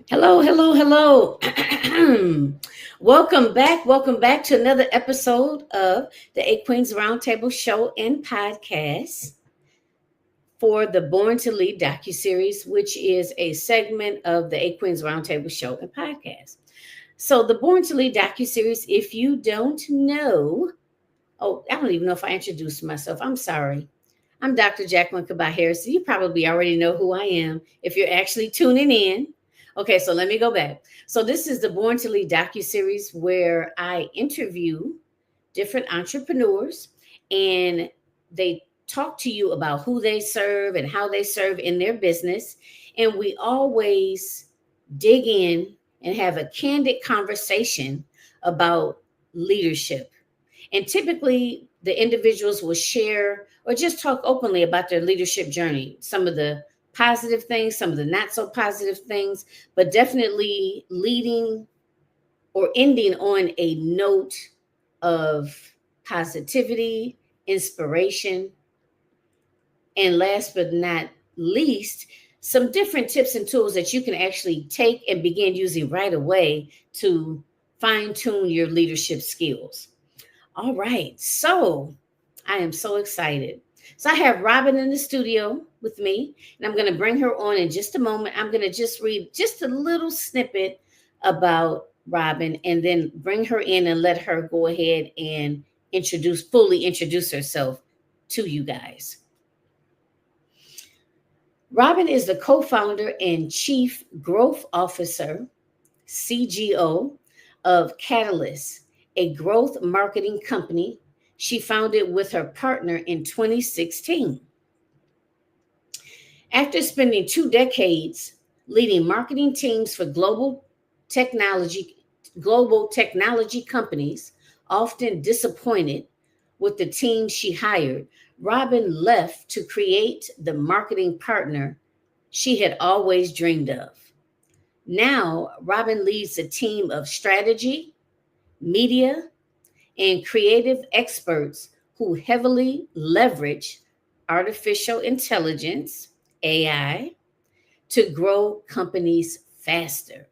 Hello, hello, hello. Welcome back to another episode of the Eight Queens Roundtable show and podcast for the Born to Lead docuseries, which is a segment of the Eight Queens Roundtable show and podcast. So, the Born to Lead docuseries, if you don't know, oh, I don't even know if I introduced myself. I'm sorry. I'm Dr. Jacqueline Harris. You probably already know who I am if you're actually tuning in. Okay, so let me go back. So this is the Born to Lead docuseries where I interview different entrepreneurs and they talk to you about who they serve and how they serve in their business. And we always dig in and have a candid conversation about leadership. And typically, the individuals will share or just talk openly about their leadership journey, some of the positive things, some of the not so positive things, but definitely leading or ending on a note of positivity, inspiration, and last but not least, some different tips and tools that you can actually take and begin using right away to fine tune your leadership skills. All right. So I am so excited. So I have Robin in the studio with me, and I'm going to bring her on in just a moment. I'm going to just read just a little snippet about Robin and then bring her in and let her go ahead and fully introduce herself to you guys. Robin is the co founder and chief growth officer, CGO, of Catalyst, a growth marketing company she founded with her partner in 2016. After spending 2 decades leading marketing teams for global technology companies, often disappointed with the team she hired, Robin left to create the marketing partner she had always dreamed of. Now, Robin leads a team of strategy, media, and creative experts who heavily leverage artificial intelligence, AI, to grow companies faster.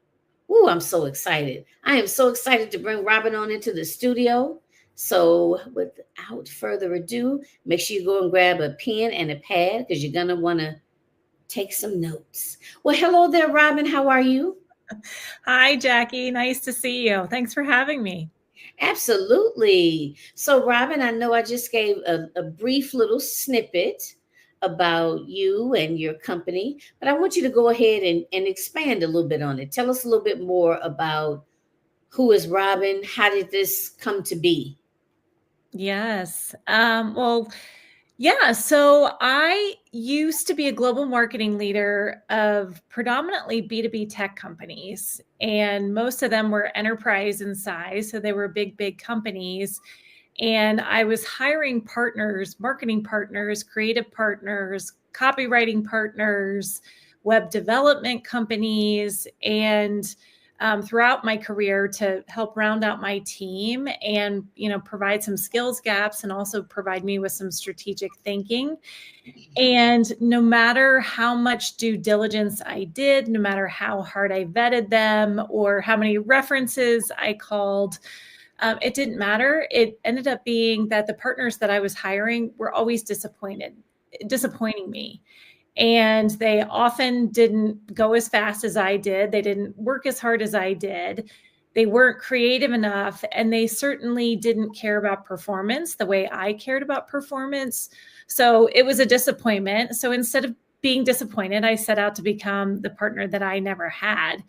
Ooh, I'm so excited. I am so excited to bring Robin on into the studio. So, without further ado, make sure you go and grab a pen and a pad because you're going to want to take some notes. Well, hello there, Robin. How are you? Hi, Jackie. Nice to see you. Thanks for having me. Absolutely. So, Robin, I know I just gave a brief little snippet about you and your company, but I want you to go ahead and expand a little bit on it. Tell us a little bit more about who is Robin? How did this come to be? Yes. So I used to be a global marketing leader of predominantly B2B tech companies, and most of them were enterprise in size. So they were big, big companies. And I was hiring partners, marketing partners, creative partners, copywriting partners, web development companies, and throughout my career to help round out my team and provide some skills gaps and also provide me with some strategic thinking. And no matter how much due diligence I did, no matter how hard I vetted them or how many references I called, it didn't matter. It ended up being that the partners that I was hiring were always disappointing me. And they often didn't go as fast as I did. They didn't work as hard as I did. They weren't creative enough. And they certainly didn't care about performance the way I cared about performance. So it was a disappointment. So instead of being disappointed, I set out to become the partner that I never had.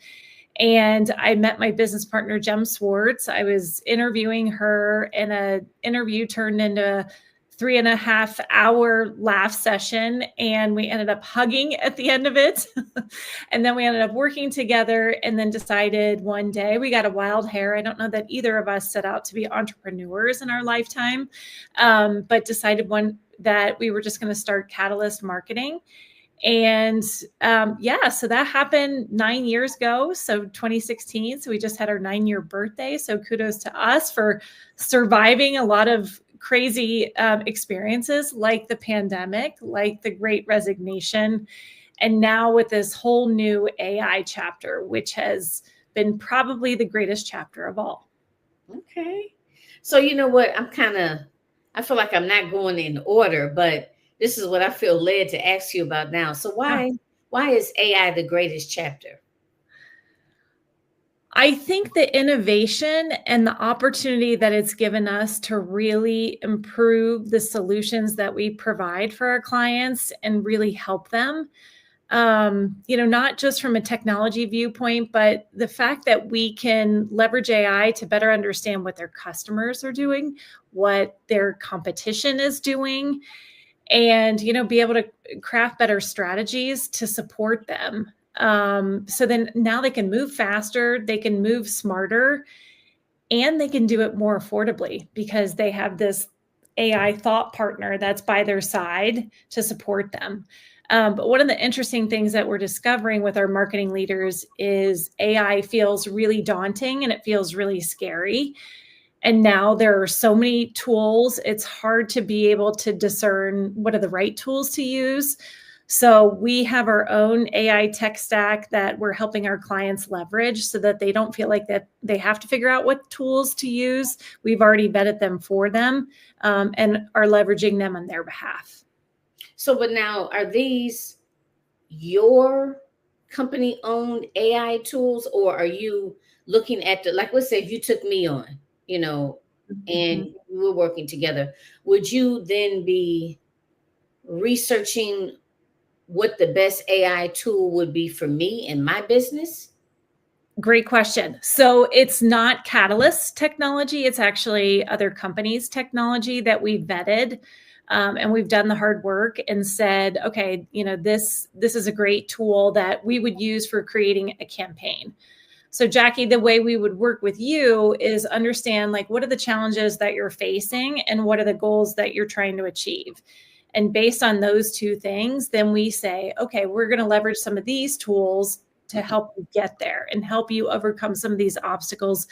And I met my business partner, Jem Swartz. I was interviewing her, and an interview turned into 3.5 hour laugh session, and we ended up hugging at the end of it. And then we ended up working together, and then decided one day, we got a wild hair. I don't know that either of us set out to be entrepreneurs in our lifetime, but decided that we were just going to start Catalyst Marketing. And so that happened 9 years ago. So 2016. So we just had our 9-year birthday. So kudos to us for surviving a lot of crazy experiences like the pandemic, like the Great Resignation, And now with this whole new AI chapter, which has been probably the greatest chapter of all. Okay. So you know what? I feel like I'm not going in order, but this is what I feel led to ask you about now. So why is AI the greatest chapter? I think the innovation and the opportunity that it's given us to really improve the solutions that we provide for our clients and really help them, not just from a technology viewpoint, but the fact that we can leverage AI to better understand what their customers are doing, what their competition is doing, and be able to craft better strategies to support them. So then now they can move faster, they can move smarter, and they can do it more affordably because they have this AI thought partner that's by their side to support them. But one of the interesting things that we're discovering with our marketing leaders is AI feels really daunting and it feels really scary. And now there are so many tools, it's hard to be able to discern what are the right tools to use. So we have our own AI tech stack that we're helping our clients leverage so that they don't feel like that they have to figure out what tools to use. We've already vetted them for them, and are leveraging them on their behalf. So, but now are these your company owned AI tools, or are you looking at like, let's say if you took me on, and Mhm. we were working together, would you then be researching what the best AI tool would be for me in my business? Great question. So it's not Catalyst technology. It's actually other companies' technology that we vetted. And we've done the hard work and said, okay, this is a great tool that we would use for creating a campaign. So Jackie, the way we would work with you is understand like what are the challenges that you're facing and what are the goals that you're trying to achieve. And based on those two things, then we say, okay, we're going to leverage some of these tools to help you get there and help you overcome some of these obstacles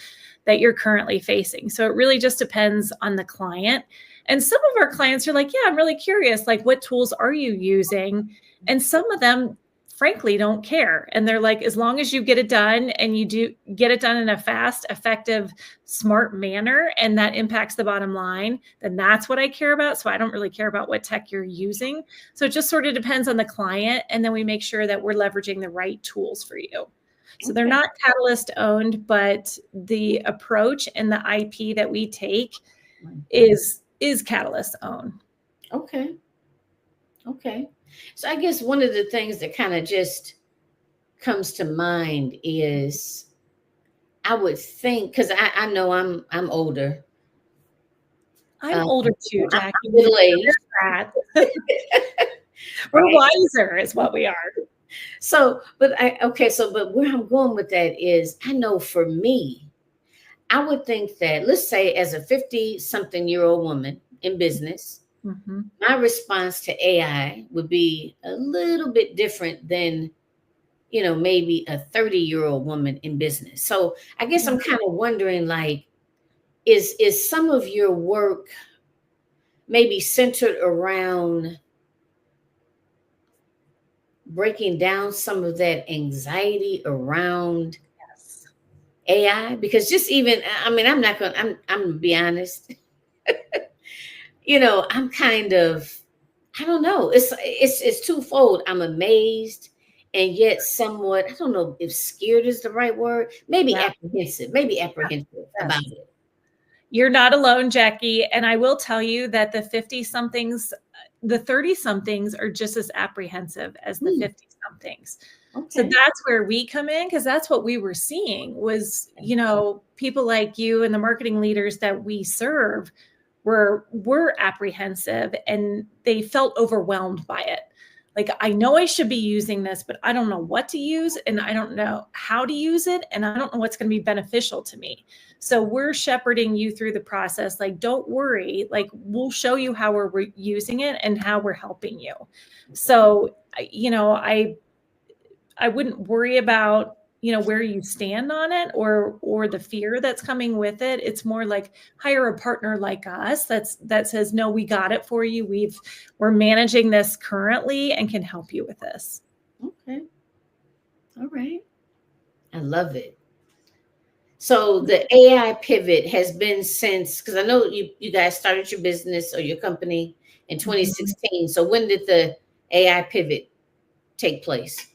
that you're currently facing. So it really just depends on the client. And some of our clients are like, yeah, I'm really curious, like what tools are you using? And some of them frankly don't care. And they're like, as long as you get it done and you do get it done in a fast, effective, smart manner, and that impacts the bottom line, then that's what I care about. So I don't really care about what tech you're using. So it just sort of depends on the client. And then we make sure that we're leveraging the right tools for you. So they're Okay. not Catalyst owned, but the approach and the IP that we take is Catalyst owned. Okay. Okay. So I guess one of the things that kind of just comes to mind is I would think, because I know I'm older. I'm older too, I'm Jackie. middle aged. We're Right. wiser is what we are. So, but where I'm going with that is I know for me, I would think that, let's say, as a 50 something year old woman in business, Mm-hmm. my response to AI would be a little bit different than, maybe a 30-year-old woman in business. So I guess I'm kind of wondering, like, is some of your work maybe centered around breaking down some of that anxiety around Yes. AI? Because just even, I mean, I'm gonna be honest. I'm kind of, I don't know. It's twofold. I'm amazed and yet somewhat, I don't know if scared is the right word. Maybe Yeah. apprehensive. Maybe apprehensive about Yes. it. You're not alone, Jackie. And I will tell you that the 50 somethings, the 30 somethings are just as apprehensive as the 50 somethings. So Okay. that's where we come in because that's what we were seeing was, people like you and the marketing leaders that we serve were apprehensive and they felt overwhelmed by it. Like, I know I should be using this, but I don't know what to use and I don't know how to use it. And I don't know what's going to be beneficial to me. So we're shepherding you through the process. Like, don't worry. Like, we'll show you how we're using it and how we're helping you. So, I wouldn't worry about, where you stand on it or the fear that's coming with it. It's more like hire a partner like us that says, no, we got it for you. We're managing this currently and can help you with this. Okay. All right. I love it. So the AI pivot has been since, because I know you guys started your business or your company in Mhm. 2016. So when did the AI pivot take place?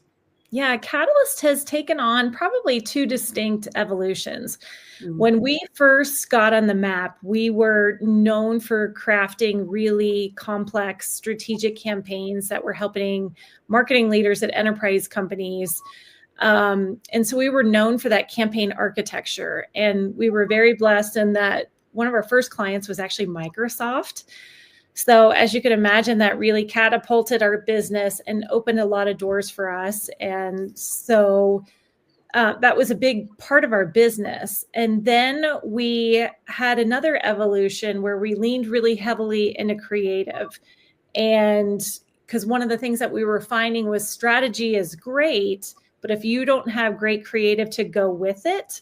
Yeah, Catalyst has taken on probably two distinct evolutions. Mm. When we first got on the map, we were known for crafting really complex strategic campaigns that were helping marketing leaders at enterprise companies. And so we were known for that campaign architecture. And we were very blessed in that one of our first clients was actually Microsoft. So, as you can imagine, that really catapulted our business and opened a lot of doors for us. And so that was a big part of our business. And then we had another evolution where we leaned really heavily into creative. And because one of the things that we were finding was strategy is great, but if you don't have great creative to go with it,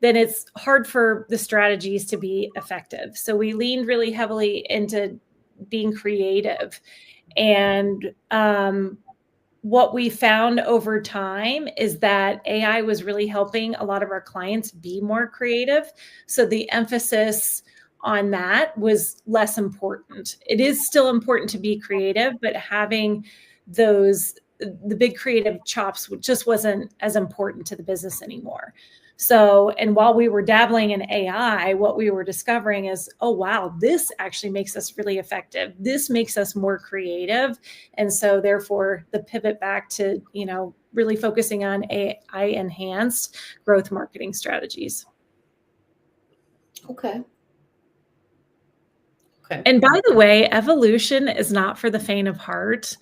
then it's hard for the strategies to be effective. So we leaned really heavily into being creative. And what we found over time is that AI was really helping a lot of our clients be more creative. So the emphasis on that was less important. It is still important to be creative, but having the big creative chops just wasn't as important to the business anymore. So, and while we were dabbling in AI, what we were discovering is, oh, wow, this actually makes us really effective. This makes us more creative. And so therefore the pivot back to, really focusing on AI enhanced growth marketing strategies. Okay. Okay. And by the way, evolution is not for the faint of heart.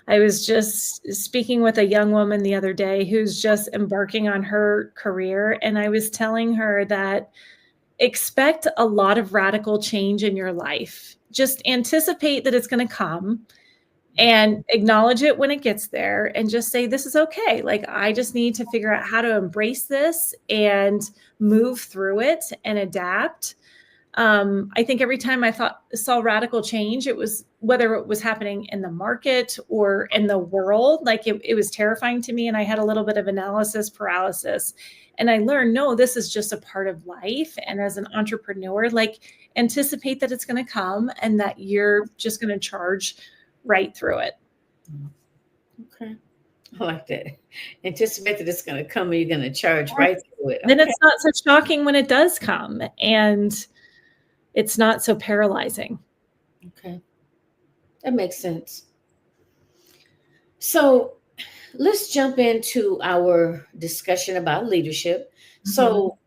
I was just speaking with a young woman the other day who's just embarking on her career. And I was telling her that expect a lot of radical change in your life. Just anticipate that it's going to come and acknowledge it when it gets there and just say, this is okay. Like, I just need to figure out how to embrace this and move through it and adapt. I think every time I saw radical change, it was whether it was happening in the market or in the world, like it was terrifying to me. And I had a little bit of analysis paralysis. And I learned, no, this is just a part of life. And as an entrepreneur, like anticipate that it's going to come and that you're just going to charge right through it. Okay. I like that. Anticipate that it's going to come and you're going to charge right through it. Then Okay. it's not so shocking when it does come. And it's not so paralyzing. Okay. That makes sense. So let's jump into our discussion about leadership. So,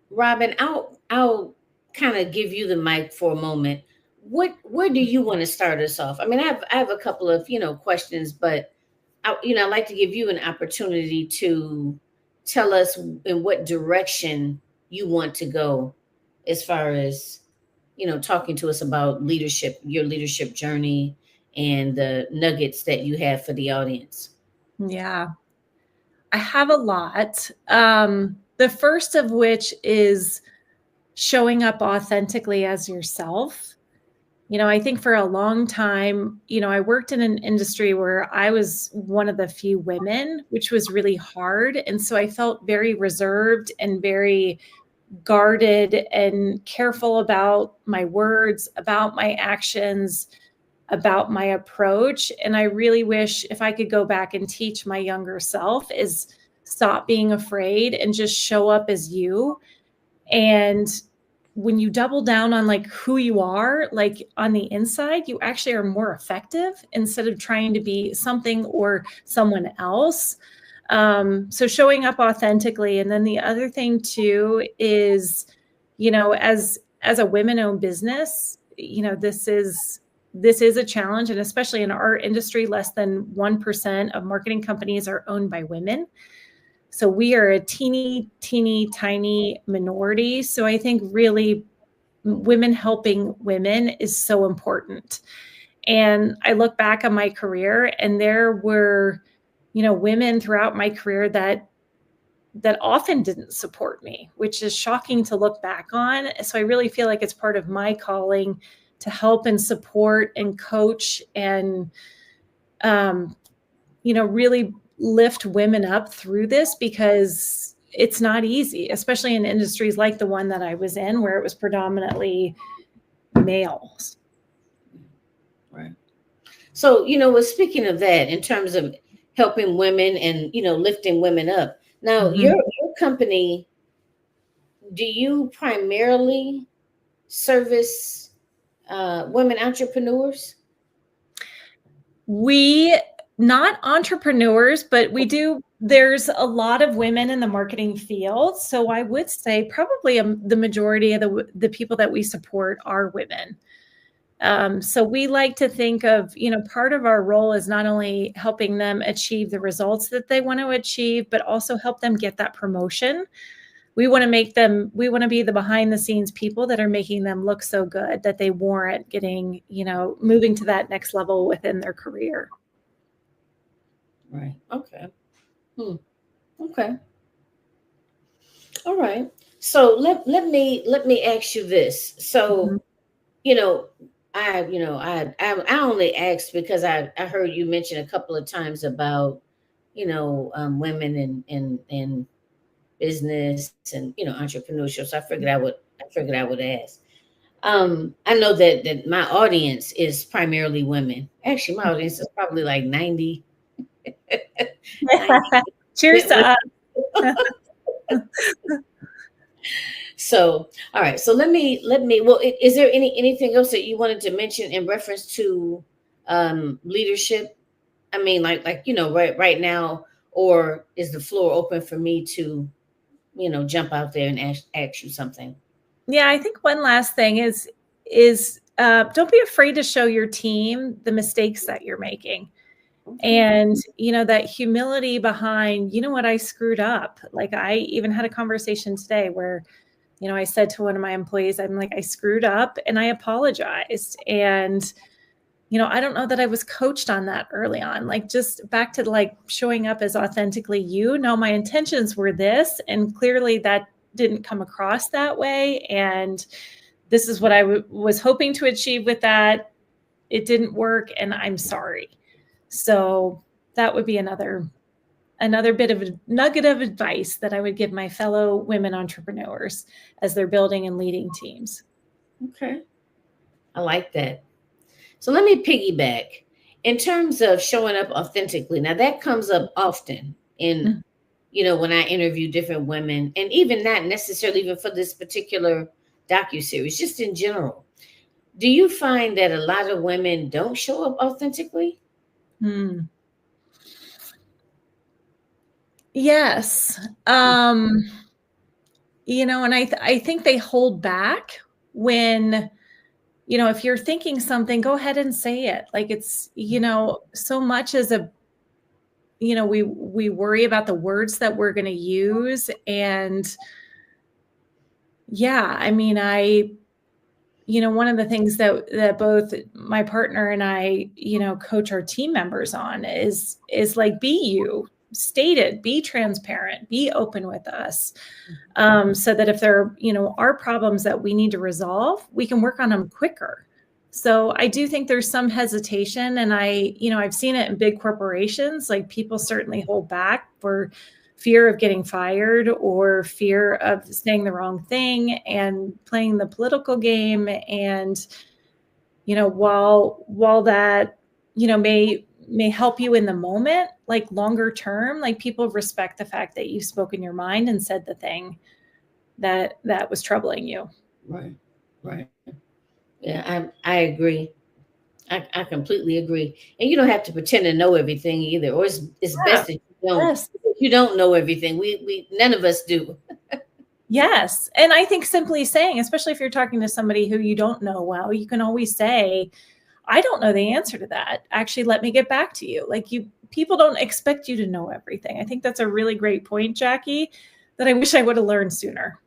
Robin, I'll kind of give you the mic for a moment. Where do you want to start us off? I mean, I have a couple of questions, but I'd like to give you an opportunity to tell us in what direction you want to go, as far as talking to us about leadership, your leadership journey, and the nuggets that you have for the audience. Yeah, I have a lot. The first of which is showing up authentically as yourself. I think for a long time, I worked in an industry where I was one of the few women, which was really hard. And so I felt very reserved and very guarded and careful about my words, about my actions, about my approach. And I really wish if I could go back and teach my younger self is stop being afraid and just show up as you. And when you double down on like who you are, like on the inside, you actually are more effective instead of trying to be something or someone else. So showing up authentically. And then the other thing too is, as a women-owned business, this is a challenge. And especially in our industry, less than 1% of marketing companies are owned by women. So we are a teeny, tiny minority. So I think really women helping women is so important. And I look back on my career and there were, women throughout my career that often didn't support me, which is shocking to look back on. So I really feel like it's part of my calling to help and support and coach and really lift women up through this, because it's not easy, especially in industries like the one that I was in, where it was predominantly males. Right. So, well, speaking of that, in terms of helping women and, lifting women up, now your company, do you primarily service women entrepreneurs? We not entrepreneurs, but we do. There's a lot of women in the marketing field, so I would say probably the majority of the people that we support are women. So we like to think of, part of our role is not only helping them achieve the results that they want to achieve, but also help them get that promotion. We want to be the behind the scenes people that are making them look so good that they warrant getting, moving to that next level within their career. Right. Okay. Okay. All right. So let me ask you this. So, I only asked because I heard you mention a couple of times about, women in business and, entrepreneurship. So I figured I would ask. I know that my audience is primarily women. Actually, my audience is probably like 90. Cheers to us. So, all right. So let me. Well, is there anything else that you wanted to mention in reference to leadership? I mean, like right now, or is the floor open for me to jump out there and ask you something? Yeah, I think one last thing is don't be afraid to show your team the mistakes that you're making. And, that humility behind, what, I screwed up. Like, I even had a conversation today where, I said to one of my employees, I'm like, I screwed up and I apologized. And, I don't know that I was coached on that early on. Like, just back to like showing up as authentically you. No, my intentions were this, and clearly that didn't come across that way. And this is what I was hoping to achieve with that. It didn't work, and I'm sorry. So that would be another bit of a nugget of advice that I would give my fellow women entrepreneurs as they're building and leading teams. Okay. I like that. So let me piggyback in terms of showing up authentically. Now that comes up often in, when I interview different women, and even not necessarily even for this particular docuseries, just in general. Do you find that a lot of women don't show up authentically? Yes. And I think they hold back when, if you're thinking something, go ahead and say it. Like, it's, so much as we worry about the words that we're going to use. And yeah, I mean, one of the things that both my partner and I, coach our team members on is like, be you, state it, be transparent, be open with us. So that if there are problems that we need to resolve, we can work on them quicker. So I do think there's some hesitation, and I've seen it in big corporations. Like, people certainly hold back for fear of getting fired or fear of saying the wrong thing and playing the political game. And, while that, may help you in the moment, like longer term, like, people respect the fact that you spoke in your mind and said the thing that was troubling you. Right. Yeah, I agree. I completely agree. And you don't have to pretend to know everything either, or it's best that you don't. Yes. You don't know everything. We none of us do. Yes. And I think simply saying, especially if you're talking to somebody who you don't know well, you can always say, I don't know the answer to that. Actually, let me get back to you. Like, people don't expect you to know everything. I think that's a really great point, Jackie, that I wish I would have learned sooner.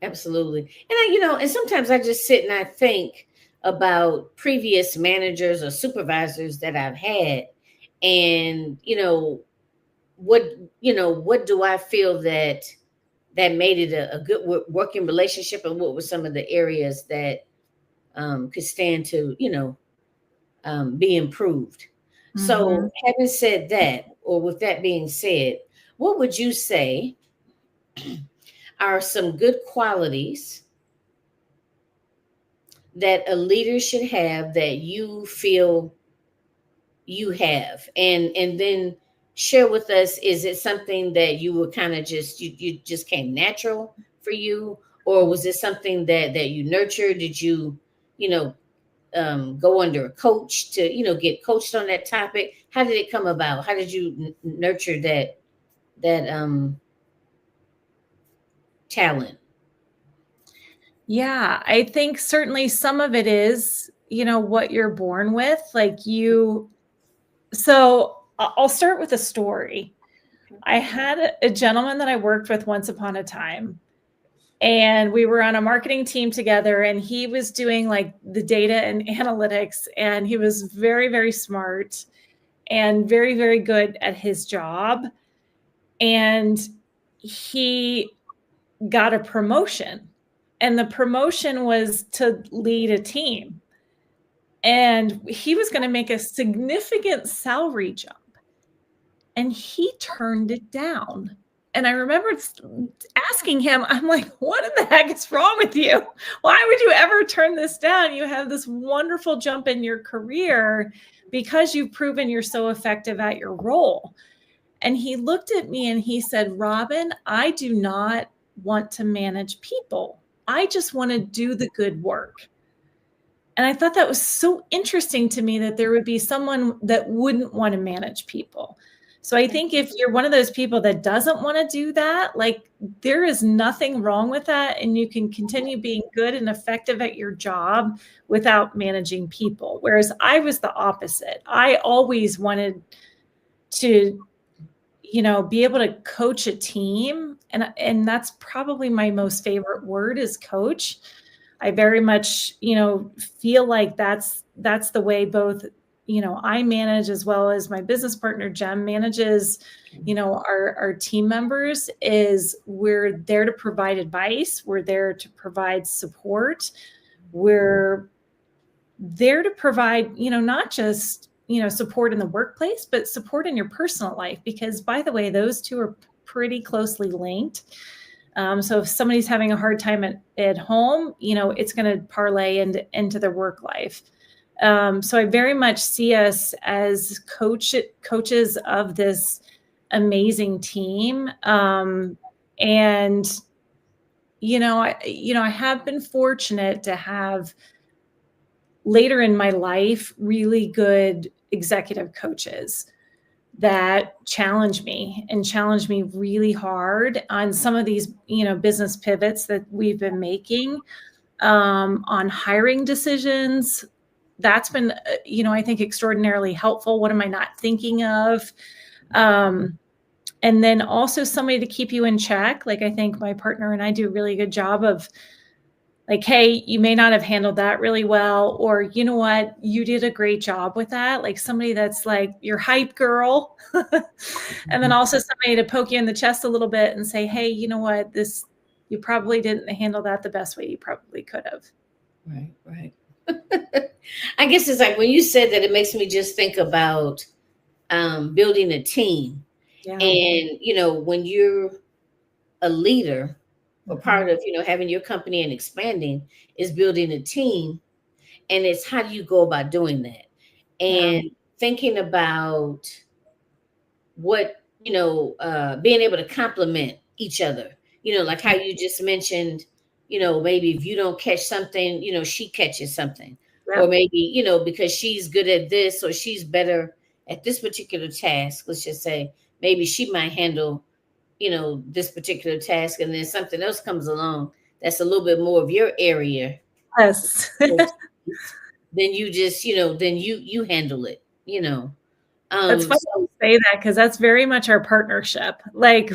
Absolutely. And and sometimes I just sit and I think about previous managers or supervisors that I've had, and what do I feel that made it a good working relationship, and what were some of the areas that could stand to be improved. So, having said that, or with that being said, what would you say are some good qualities that a leader should have that you feel you have? And then share with us, is it something that you were kind of just you just came natural for you, or was it something that you nurtured? Did you, you know, go under a coach to, get coached on that topic? How did it come about? How did you nurture that talent? Yeah, I think certainly some of it is, what you're born with. So I'll start with a story. I had a gentleman that I worked with once upon a time, and we were on a marketing team together, and he was doing like the data and analytics, and he was very, very smart and very, very good at his job. And he got a promotion, and the promotion was to lead a team. And he was going to make a significant salary jump, and he turned it down. And I remember asking him, I'm like, what in the heck is wrong with you? Why would you ever turn this down? You have this wonderful jump in your career because you've proven you're so effective at your role. And he looked at me and he said, Robin, I do not want to manage people. I just want to do the good work. And I thought that was so interesting to me, that there would be someone that wouldn't want to manage people. So I think if you're one of those people that doesn't want to do that, like, there is nothing wrong with that. And you can continue being good and effective at your job without managing people. Whereas I was the opposite. I always wanted to, be able to coach a team. And that's probably my most favorite word, is coach. I very much, feel like that's the way both, I manage, as well as my business partner, Jem, manages, our team members. Is we're there to provide advice. We're there to provide support. We're there to provide, not just, support in the workplace, but support in your personal life, because, by the way, those two are pretty closely linked. So if somebody's having a hard time at home, it's going to parlay into their work life. So I very much see us as coaches of this amazing team. And, I have been fortunate to have, later in my life, really good executive coaches that challenge me really hard on some of these, business pivots that we've been making, on hiring decisions. That's been, I think, extraordinarily helpful. What am I not thinking of? And then also somebody to keep you in check. Like, I think my partner and I do a really good job of, like, hey, you may not have handled that really well, or, you know what, you did a great job with that. Like, somebody that's like your hype girl. And then also somebody to poke you in the chest a little bit and say, hey, you know what, you probably didn't handle that the best way you probably could have. Right. I guess it's like when you said that, it makes me just think about building a team. Yeah. And, when you're a leader, or part of, having your company and expanding, is building a team. And it's, how do you go about doing that? And thinking about what, being able to complement each other, like how you just mentioned, maybe if you don't catch something, she catches something. Or maybe, because she's good at this, or she's better at this particular task, let's just say, maybe she might handle, this particular task, and then something else comes along that's a little bit more of your area. Yes. Then you just, then you handle it, That's funny you say that, because that's very much our partnership. Like,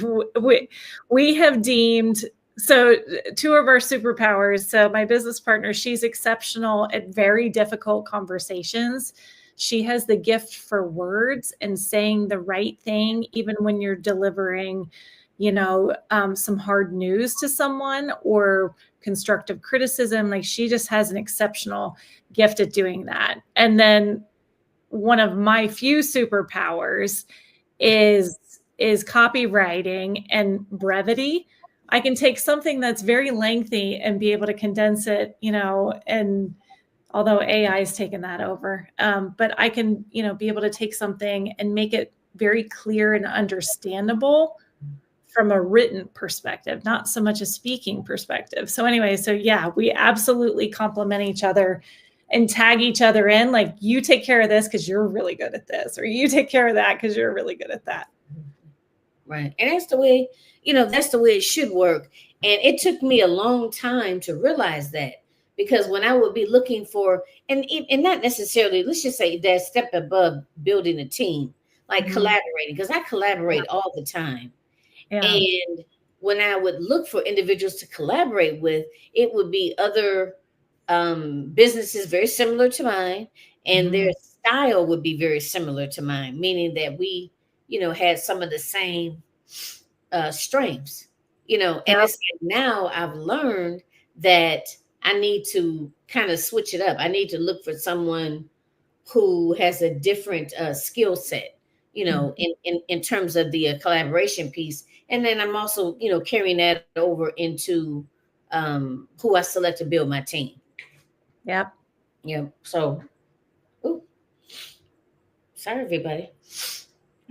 we have deemed, so two of our superpowers. So my business partner, she's exceptional at very difficult conversations. She has the gift for words and saying the right thing, even when you're delivering, some hard news to someone or constructive criticism. Like, she just has an exceptional gift at doing that. And then one of my few superpowers is copywriting and brevity. I can take something that's very lengthy and be able to condense it, and although AI has taken that over, but I can, be able to take something and make it very clear and understandable from a written perspective, not so much a speaking perspective. So anyway, yeah, we absolutely complement each other and tag each other in, like, you take care of this because you're really good at this, or you take care of that because you're really good at that. Right. And that's the way, that's the way it should work. And it took me a long time to realize that, because when I would be looking for, and not necessarily, let's just say that step above building a team, like collaborating, because I collaborate all the time. Yeah. And when I would look for individuals to collaborate with, it would be other businesses very similar to mine, and their style would be very similar to mine, meaning that we, had some of the same strengths, and it's like now I've learned that I need to kind of switch it up. I need to look for someone who has a different skill set, in terms of the collaboration piece. And then I'm also, carrying that over into who I select to build my team. Yep. Yep. So, ooh, sorry, everybody.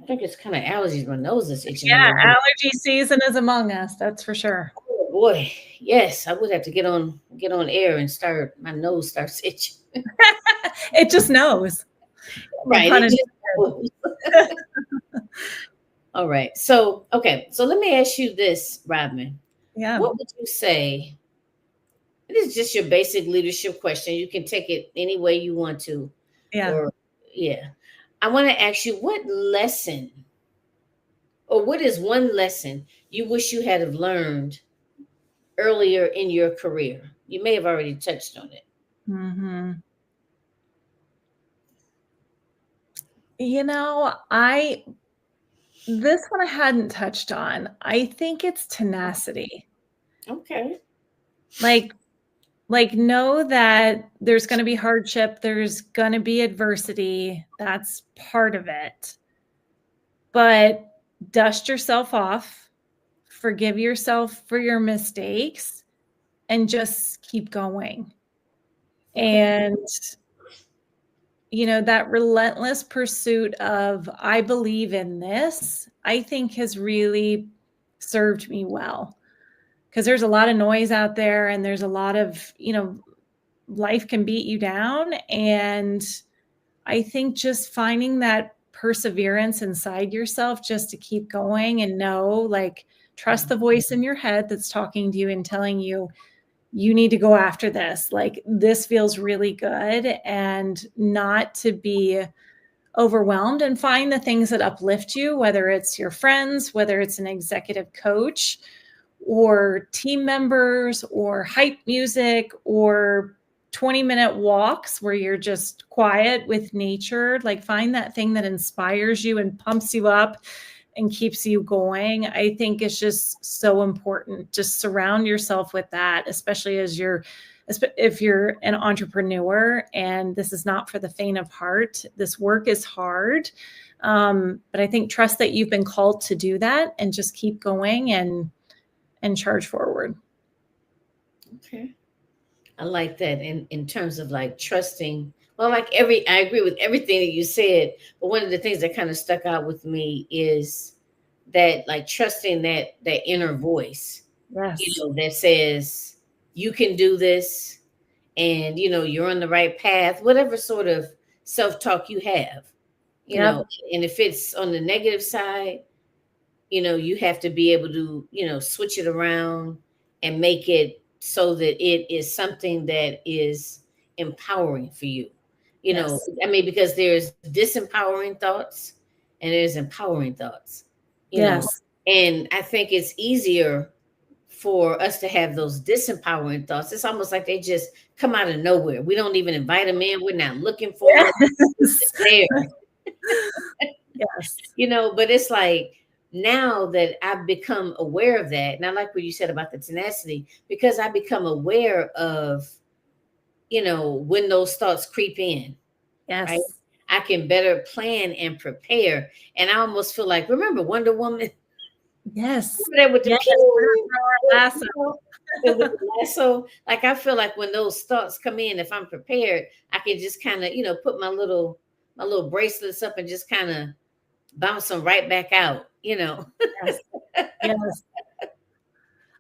I think it's kind of allergies. My nose is itching. Yeah, allergy season is among us. That's for sure. Oh boy, yes, I would have to get on air and my nose starts itching. It just knows. Right. It just knows. All right. So, okay. So let me ask you this, Robin. Yeah. What would you say? It is just your basic leadership question. You can take it any way you want to. Yeah. Or, yeah. I want to ask you, what lesson, or what is one lesson you wish you had have learned earlier in your career? You may have already touched on it. This one I hadn't touched on. I think it's tenacity. Okay. Like know that there's going to be hardship, there's going to be adversity. That's part of it. But dust yourself off, forgive yourself for your mistakes, and just keep going. And that relentless pursuit of, I believe in this, I think has really served me well. Because there's a lot of noise out there, and there's a lot of, life can beat you down. And I think just finding that perseverance inside yourself just to keep going and trust the voice in your head that's talking to you and telling you, you need to go after this. Like, this feels really good, and not to be overwhelmed, and find the things that uplift you, whether it's your friends, whether it's an executive coach or team members or hype music or 20-minute walks where you're just quiet with nature. Like, find that thing that inspires you and pumps you up and keeps you going. I think it's just so important. Just surround yourself with that, especially if you're an entrepreneur. And this is not for the faint of heart. This work is hard. But I think trust that you've been called to do that, and just keep going and charge forward. Okay. I like that in terms of like trusting. Well, I agree with everything that you said, but one of the things that kind of stuck out with me is that, like, trusting that inner voice, Yes. That says you can do this, and you're on the right path, whatever sort of self-talk you have, and if it's on the negative side, you have to be able to, switch it around and make it so that it is something that is empowering for you. I mean, because there's disempowering thoughts and there's empowering thoughts, and I think it's easier for us to have those disempowering thoughts. It's almost like they just come out of nowhere. We don't even invite them in. We're not looking for them. It's there. Yes. But it's like, now that I've become aware of that, and I like what you said about the tenacity, because I become aware of, when those thoughts creep in. Yes. Right? I can better plan and prepare. And I almost feel like, remember Wonder Woman? Yes. Remember that with the Yes. We're gonna pew, throw our lasso. you know, and with the lasso. Like I feel like when those thoughts come in, if I'm prepared, I can just kind of, put my little bracelets up and just kind of bounce them right back out. Yes. Yes.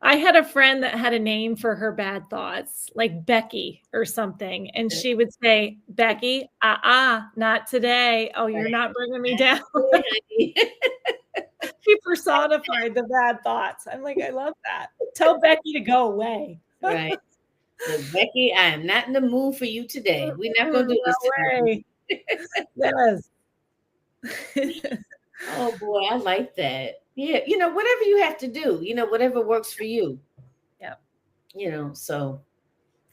I had a friend that had a name for her bad thoughts, like Becky or something. And she would say, Becky, not today. Oh, you're not bringing me down. She personified the bad thoughts. I'm like, I love that. Tell Becky to go away. Right. So, Becky, I am not in the mood for you today. We're not going to do No this way. Yes. Oh boy, I like that. Yeah, whatever you have to do, whatever works for you. Yeah. So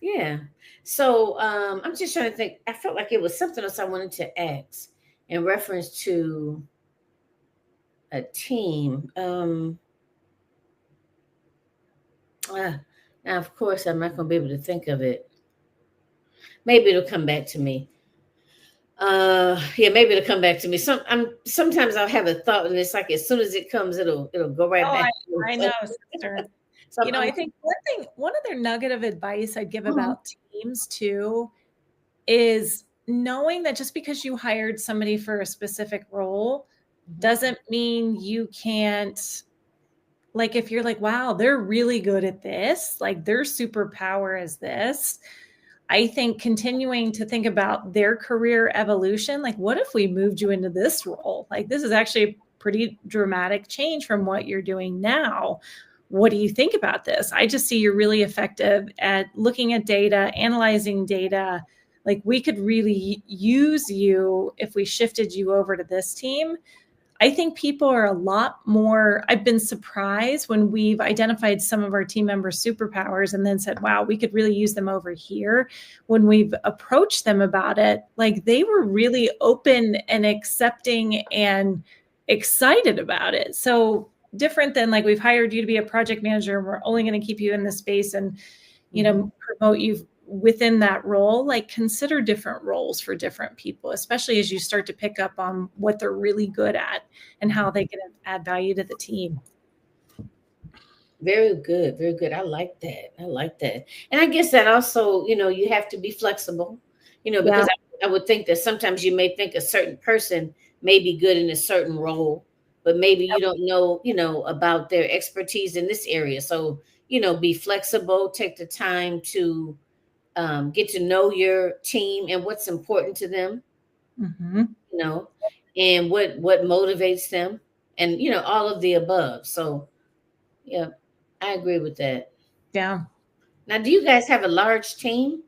yeah. So I'm just trying to think. I felt like it was something else I wanted to ask in reference to a team. Now of course I'm not gonna be able to think of it. Maybe it'll come back to me. Yeah, maybe it'll come back to me. Sometimes I'll have a thought and it's like as soon as it comes, it'll go right back. I know, sister. So I think one other nugget of advice I'd give Mhm. about teams too is knowing that just because you hired somebody for a specific role doesn't mean you can't, like, if you're like, wow, they're really good at this, like their superpower is this. I think continuing to think about their career evolution, like what if we moved you into this role? Like this is actually a pretty dramatic change from what you're doing now. What do you think about this? I just see you're really effective at looking at data, analyzing data. Like we could really use you if we shifted you over to this team. I think people are a lot more. I've been surprised when we've identified some of our team members' superpowers and then said, wow, we could really use them over here. When we've approached them about it, like they were really open and accepting and excited about it. So different than like we've hired you to be a project manager and we're only going to keep you in this space and, promote you within that role. Like consider different roles for different people, especially as you start to pick up on what they're really good at and how they can add value to the team. Very good. Very good. I like that. And I guess that also, you have to be flexible, because I would think that sometimes you may think a certain person may be good in a certain role, but maybe you don't know, about their expertise in this area. So, be flexible, take the time to get to know your team and what's important to them, you know, and what motivates them and, all of the above. So, yeah, I agree with that. Yeah. Now, do you guys have a large team?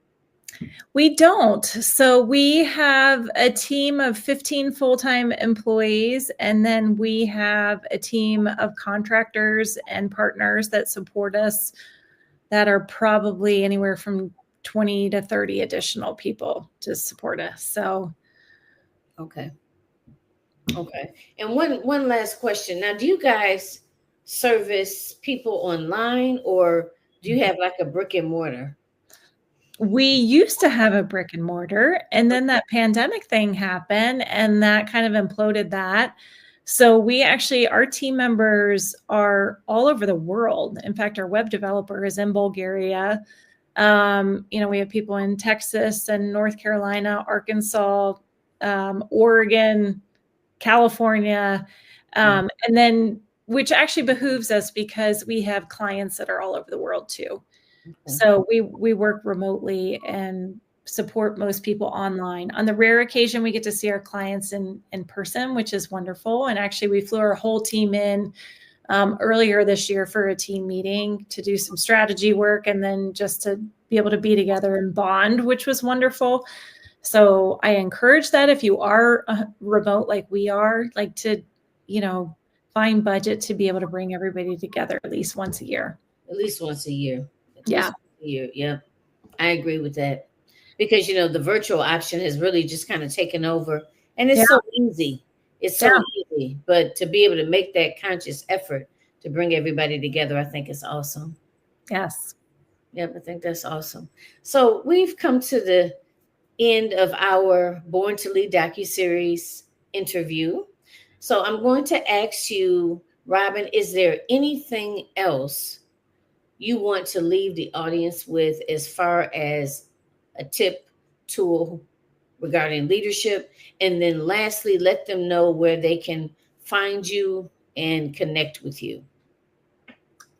We don't. So we have a team of 15 full-time employees, and then we have a team of contractors and partners that support us that are probably anywhere from 20 to 30 additional people to support us. So Okay. And one last question. Now, do you guys service people online or do you have like a brick and mortar? we used to have a brick and mortar, and then that pandemic thing happened and that kind of imploded that. So our team members are all over the world. In fact, our web developer is in Bulgaria. We have people in Texas and North Carolina, Arkansas, Oregon, California, and then which actually behooves us because we have clients that are all over the world too. So we work remotely and support most people online. On the rare occasion, we get to see our clients in person, which is wonderful. And actually, we flew our whole team in earlier this year for a team meeting to do some strategy work and then just to be able to be together and bond, which was wonderful. So I encourage that if you are remote like we are, like to, find budget to be able to bring everybody together at least once a year. At least once a year. Yeah. Yeah. I agree with that. Because the virtual option has really just kind of taken over and it's so easy. It's so easy. But to be able to make that conscious effort to bring everybody together, I think is awesome. Yes. Yep, I think that's awesome. So we've come to the end of our Born to Lead docuseries interview. So I'm going to ask you, Robin, is there anything else you want to leave the audience with as far as a tip, tool regarding leadership? And then lastly, let them know where they can find you and connect with you.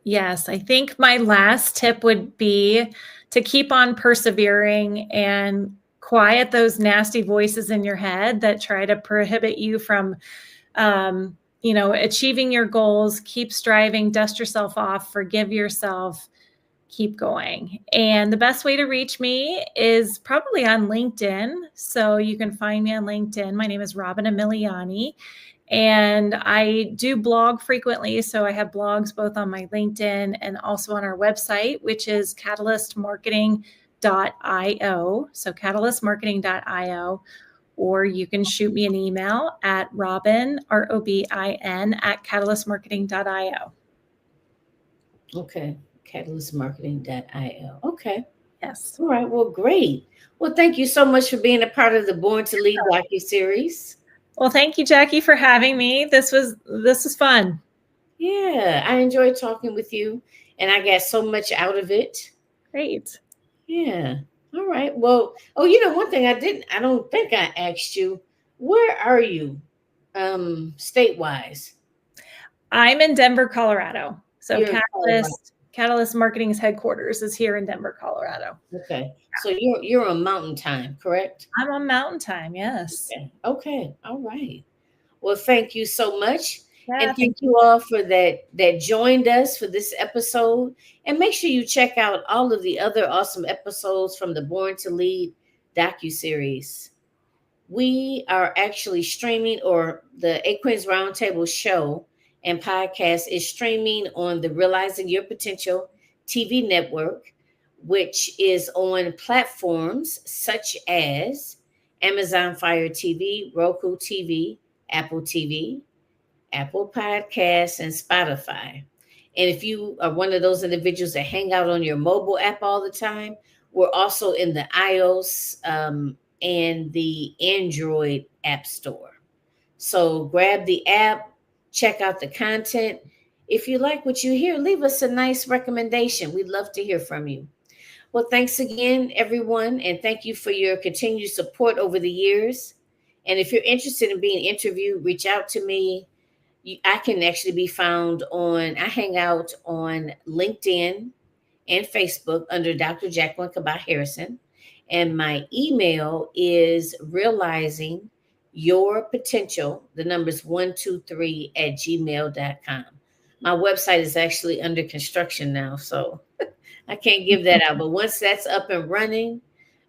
Yes, I think my last tip would be to keep on persevering and quiet those nasty voices in your head that try to prohibit you from, achieving your goals. Keep striving, dust yourself off, forgive yourself, keep going. And the best way to reach me is probably on LinkedIn. So you can find me on LinkedIn. My name is Robin Emiliani. And I do blog frequently. So I have blogs both on my LinkedIn and also on our website, which is catalystmarketing.io. So catalystmarketing.io. Or you can shoot me an email at Robin, ROBIN, at catalystmarketing.io. Okay. Catalystmarketing.io. Okay. Yes. All right. Well, great. Well, thank you so much for being a part of the Born to Lead docuseries. Well, thank you, Jackie, for having me. This was fun. Yeah, I enjoyed talking with you, and I got so much out of it. Great. Yeah. All right. Well, one thing I don't think I asked you, where are you, state-wise? I'm in Denver, Colorado. So You're in Colorado. Catalyst Marketing's headquarters is here in Denver, Colorado. Okay. So you're on Mountain Time, correct? I'm on Mountain Time. Yes. Okay. Okay. All right. Well, thank you so much. Yeah. And thank you all for that joined us for this episode. And make sure you check out all of the other awesome episodes from the Born to Lead docuseries. We are actually streaming, or the A Queens Roundtable show and podcast is streaming on the Realizing Your Potential TV network, which is on platforms such as Amazon Fire TV, Roku TV, Apple TV, Apple Podcasts, and Spotify. And if you are one of those individuals that hang out on your mobile app all the time, we're also in the iOS and the Android app store. So grab the app, check out the content. If you like what you hear, leave us a nice recommendation. We'd love to hear from you. Well, thanks again, everyone, and thank you for your continued support over the years. And if you're interested in being interviewed, reach out to me. I can actually be found I hang out on LinkedIn and Facebook under Dr. Jacqueline Kabah Harrison. And my email is realizing your potential, the numbers 123 at gmail.com. My website is actually under construction now, so I can't give that out. But once that's up and running,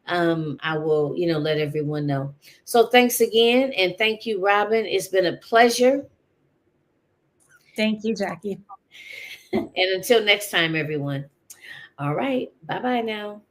I will, let everyone know. So thanks again. And thank you, Robin. It's been a pleasure. Thank you, Jackie. And until next time, everyone. All right. Bye bye now.